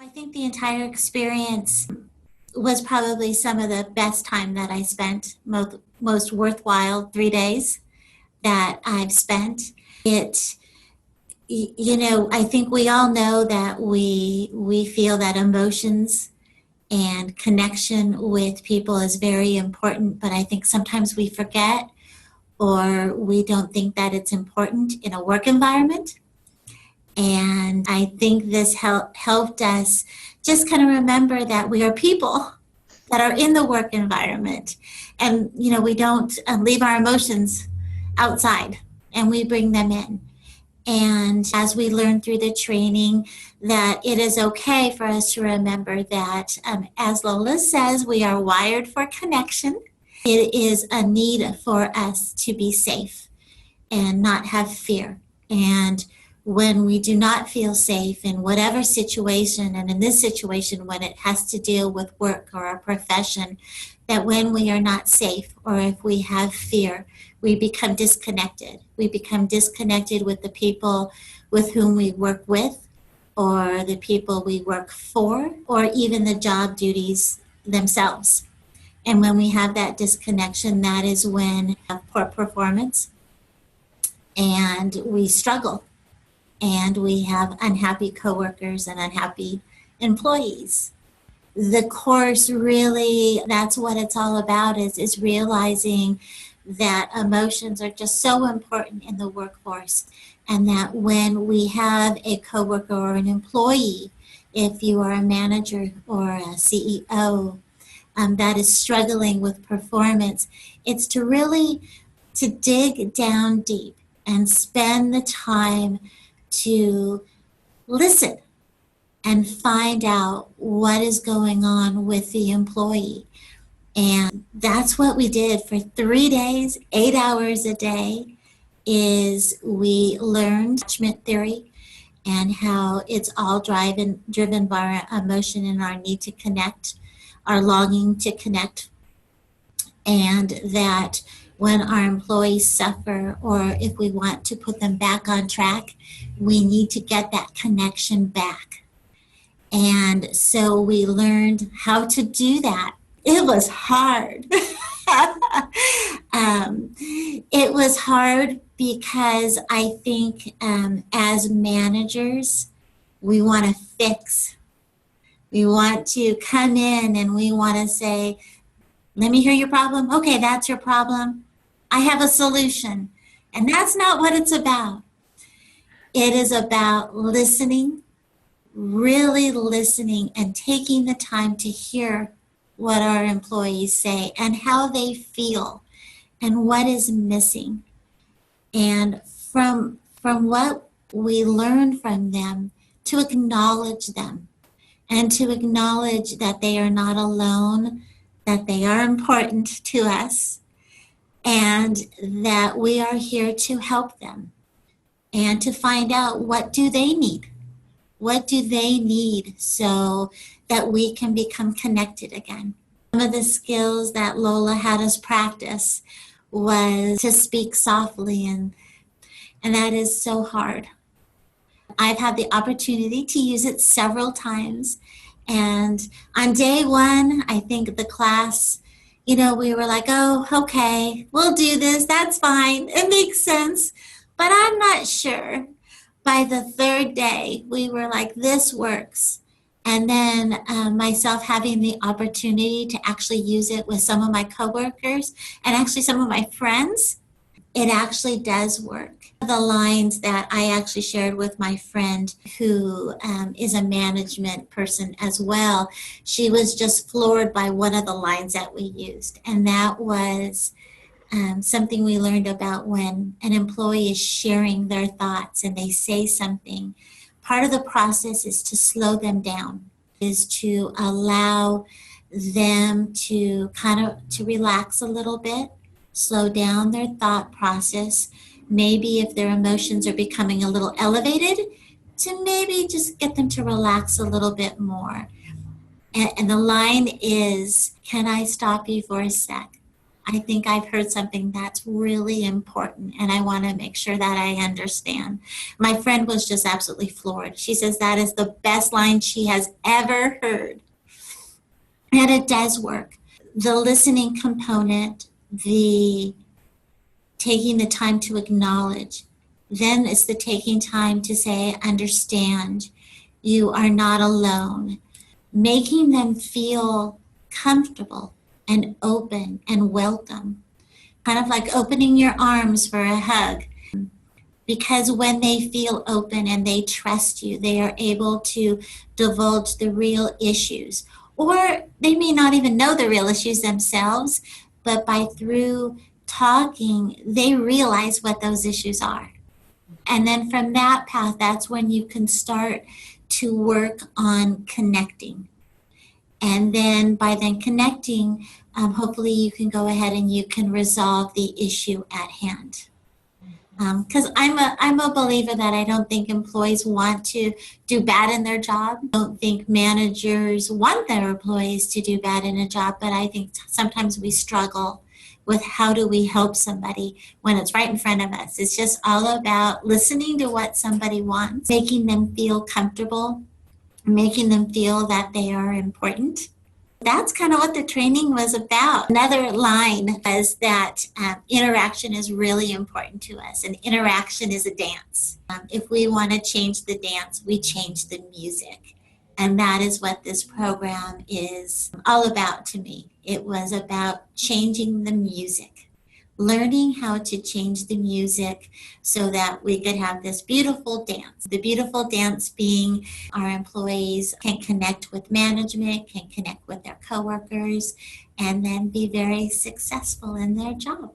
I think the entire experience was probably some of the best time that I spent, most worthwhile 3 days that I've spent. I think we all know that we feel that emotions and connection with people is very important, but I think sometimes we forget or we don't think that it's important in a work environment. And I think this helped us just kind of remember that we are people that are in the work environment. And, we don't leave our emotions outside and we bring them in. And as we learn through the training, that it is okay for us to remember that, as Lola says, we are wired for connection. It is a need for us to be safe and not have fear. And when we do not feel safe in whatever situation, and in this situation, when it has to deal with work or a profession, that when we are not safe or if we have fear, we become disconnected. We become disconnected with the people with whom we work with, or the people we work for, or even the job duties themselves. And when we have that disconnection, that is when we have poor performance and we struggle and we have unhappy coworkers and unhappy employees. The course really, that's what it's all about, is realizing that emotions are just so important in the workforce, and that when we have a coworker or an employee, if you are a manager or a CEO, that is struggling with performance, it's to dig down deep and spend the time to listen and find out what is going on with the employee. And that's what we did for 3 days, 8 hours a day, is we learned attachment theory and how it's all driven by our emotion and our need to connect, our longing to connect. And that when our employees suffer, or if we want to put them back on track, we need to get that connection back. And so we learned how to do that. It was hard. It was hard because I think as managers, we want to fix. We want to come in and we want to say, let me hear your problem. Okay, that's your problem. I have a solution. And that's not what it's about. It is about listening, really listening, and taking the time to hear what our employees say and how they feel and what is missing. And from what we learn from them, to acknowledge them and to acknowledge that they are not alone, that they are important to us, and that we are here to help them and to find out what do they need. What do they need so that we can become connected again? Some of the skills that Lola had us practice was to speak softly, and that is so hard. I've had the opportunity to use it several times. And on day one, I think the class, we were like, oh, okay, we'll do this. That's fine. It makes sense. But I'm not sure. By the third day, we were like, this works. And then myself having the opportunity to actually use it with some of my coworkers and actually some of my friends, it actually does work. The lines that I actually shared with my friend who is a management person as well, she was just floored by one of the lines that we used. And that was something we learned about when an employee is sharing their thoughts and they say something. Part of the process is to slow them down, is to allow them to to relax a little bit, slow down their thought process. Maybe if their emotions are becoming a little elevated, to maybe just get them to relax a little bit more. And the line is, can I stop you for a sec? I think I've heard something that's really important and I want to make sure that I understand. My friend was just absolutely floored. She says that is the best line she has ever heard. And it does work. The listening component, the taking the time to acknowledge, then it's the taking time to say, understand, you are not alone. Making them feel comfortable and open and welcome, kind of like opening your arms for a hug. Because when they feel open and they trust you, they are able to divulge the real issues. Or they may not even know the real issues themselves, but by through talking, they realize what those issues are. And then from that path, that's when you can start to work on connecting. And then by then connecting, hopefully you can go ahead and you can resolve the issue at hand. Because I'm a believer that I don't think employees want to do bad in their job. I don't think managers want their employees to do bad in a job, but I think sometimes we struggle with how do we help somebody when it's right in front of us. It's just all about listening to what somebody wants, making them feel comfortable, making them feel that they are important. That's kind of what the training was about. Another line was that interaction is really important to us, and interaction is a dance. If we want to change the dance, we change the music. And that is what this program is all about to me. It was about changing the music, learning how to change the music so that we could have this beautiful dance. The beautiful dance being our employees can connect with management, can connect with their coworkers, and then be very successful in their job.